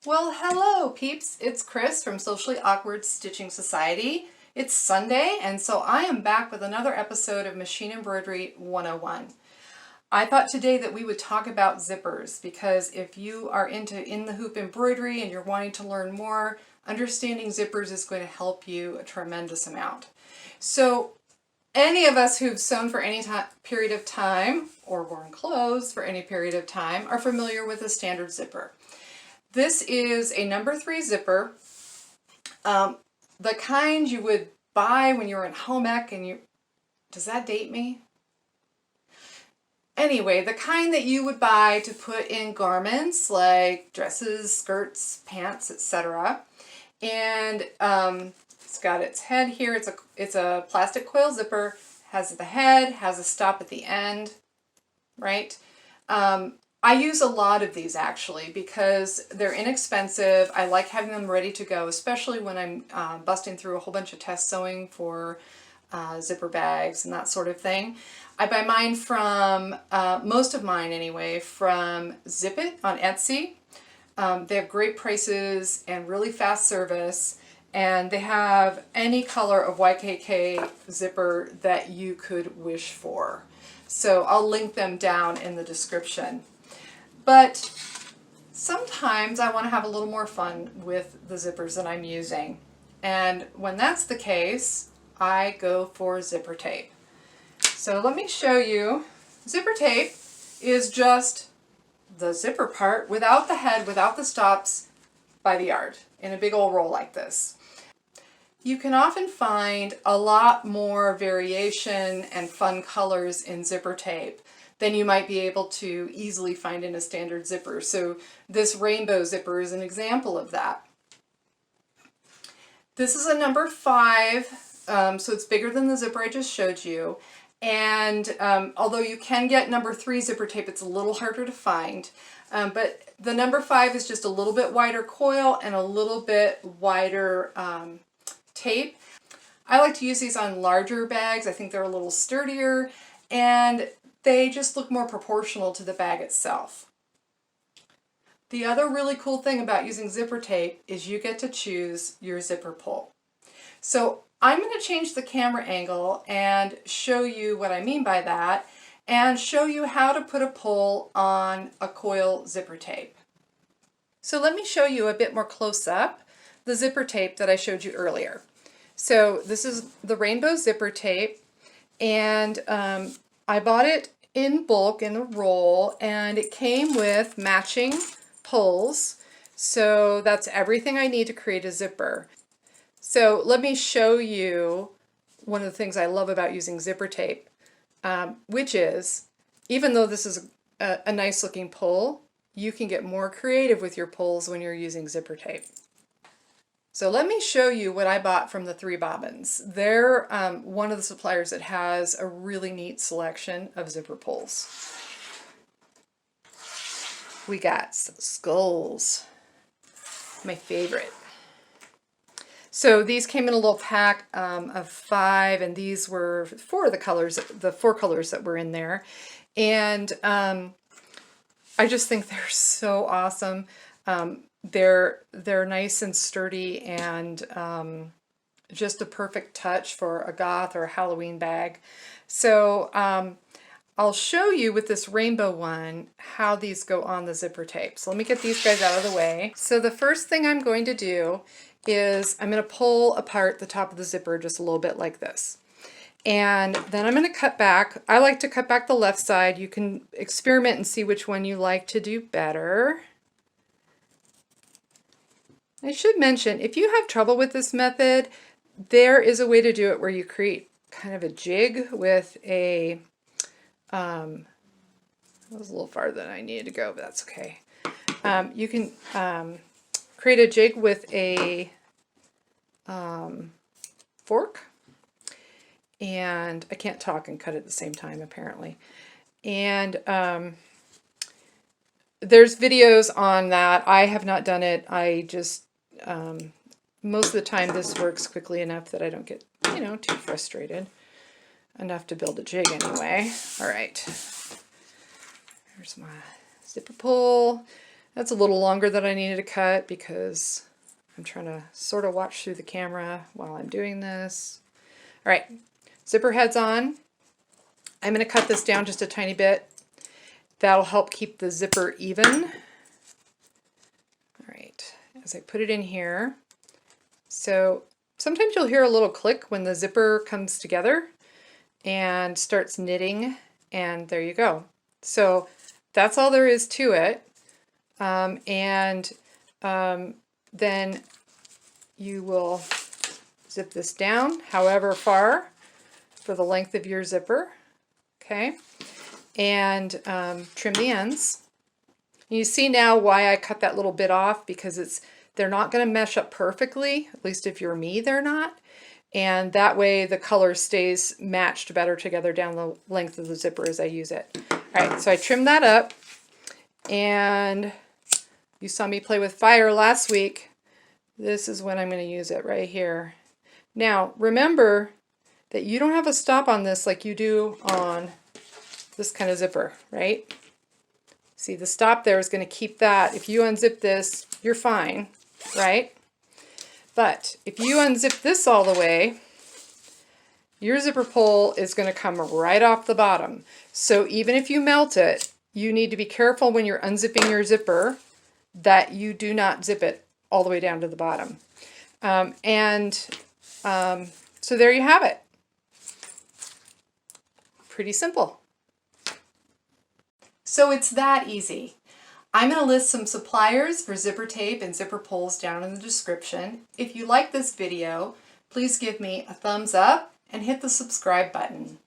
Well, hello peeps, it's Kris from Socially Awkward Stitching Society. It's Sunday, and so I am back with another episode of Machine Embroidery 101. I thought today that we would talk about zippers because if you are into in-the-hoop embroidery and you're wanting to learn more, understanding zippers is going to help you a tremendous amount. So any of us who've sewn for any period of time or worn clothes for any period of time are familiar with a standard zipper. This is a number 3 zipper, the kind you would buy when you were in home ec and does that date me? Anyway, the kind that you would buy to put in garments like dresses, skirts, pants, etc. And it's got its head here. It's a plastic coil zipper, has the head, has a stop at the end, right? I use a lot of these actually because they're inexpensive. I like having them ready to go, especially when I'm busting through a whole bunch of test sewing for zipper bags and that sort of thing. I buy mine from, most of mine anyway, from Zip It on Etsy. They have great prices and really fast service, and they have any color of YKK zipper that you could wish for. So I'll link them down in the description. But sometimes I want to have a little more fun with the zippers that I'm using. And when that's the case, I go for zipper tape. So let me show you. Zipper tape is just the zipper part without the head, without the stops, by the yard in a big old roll like this. You can often find a lot more variation and fun colors in zipper tape than you might be able to easily find in a standard zipper. So this rainbow zipper is an example of that. This is a number 5, so it's bigger than the zipper I just showed you. And although you can get number 3 zipper tape, it's a little harder to find. But the number 5 is just a little bit wider coil and a little bit wider tape. I like to use these on larger bags. I think they're a little sturdier and they just look more proportional to the bag itself. The other really cool thing about using zipper tape is you get to choose your zipper pull. So I'm going to change the camera angle and show you what I mean by that and show you how to put a pull on a coil zipper tape. So let me show you a bit more close up the zipper tape that I showed you earlier. So this is the rainbow zipper tape, and I bought it in bulk in a roll, and it came with matching pulls. So that's everything I need to create a zipper. So let me show you one of the things I love about using zipper tape, which is, even though this is a nice looking pull, you can get more creative with your pulls when you're using zipper tape. So let me show you what I bought from the 3 Bobbins. They're one of the suppliers that has a really neat selection of zipper pulls. We got skulls, my favorite. So these came in a little pack of 5, and these were 4 of the 4 colors that were in there. And I just think they're so awesome. They're nice and sturdy and just a perfect touch for a goth or a Halloween bag. So I'll show you with this rainbow one how these go on the zipper tape. So let me get these guys out of the way. So the first thing I'm going to do is I'm going to pull apart the top of the zipper just a little bit like this. And then I'm going to cut back. I like to cut back the left side. You can experiment and see which one you like to do better. I should mention, if you have trouble with this method, there is a way to do it where you create kind of a jig with a, that was a little farther than I needed to go, but that's okay. You can create a jig with a fork, and I can't talk and cut at the same time apparently. And there's videos on that. I have not done it. I just, most of the time this works quickly enough that I don't get, too frustrated. Enough to build a jig anyway. All right. Here's my zipper pull. That's a little longer than I needed to cut because I'm trying to sort of watch through the camera while I'm doing this. All right, zipper head's on. I'm going to cut this down just a tiny bit. That'll help keep the zipper even. All right, as I put it in here. So sometimes you'll hear a little click when the zipper comes together and starts knitting, and there you go. So that's all there is to it. Then you will zip this down however far for the length of your zipper, okay, and trim the ends. And you see now why I cut that little bit off, because they're not going to mesh up perfectly, at least if you're me they're not, and that way the color stays matched better together down the length of the zipper as I use it. All right, so I trimmed that up, and you saw me play with fire last week. This is when I'm going to use it right here. Now remember that you don't have a stop on this like you do on this kind of zipper, right? See, the stop there is going to keep that. If you unzip this, you're fine, right? But if you unzip this all the way, your zipper pull is going to come right off the bottom. So even if you melt it, you need to be careful when you're unzipping your zipper that you do not zip it all the way down to the bottom. So there you have it. Pretty simple. So it's that easy. I'm going to list some suppliers for zipper tape and zipper pulls down in the description. If you like this video, please give me a thumbs up and hit the subscribe button.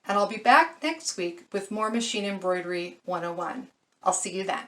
And I'll be back next week with more Machine Embroidery 101. I'll see you then.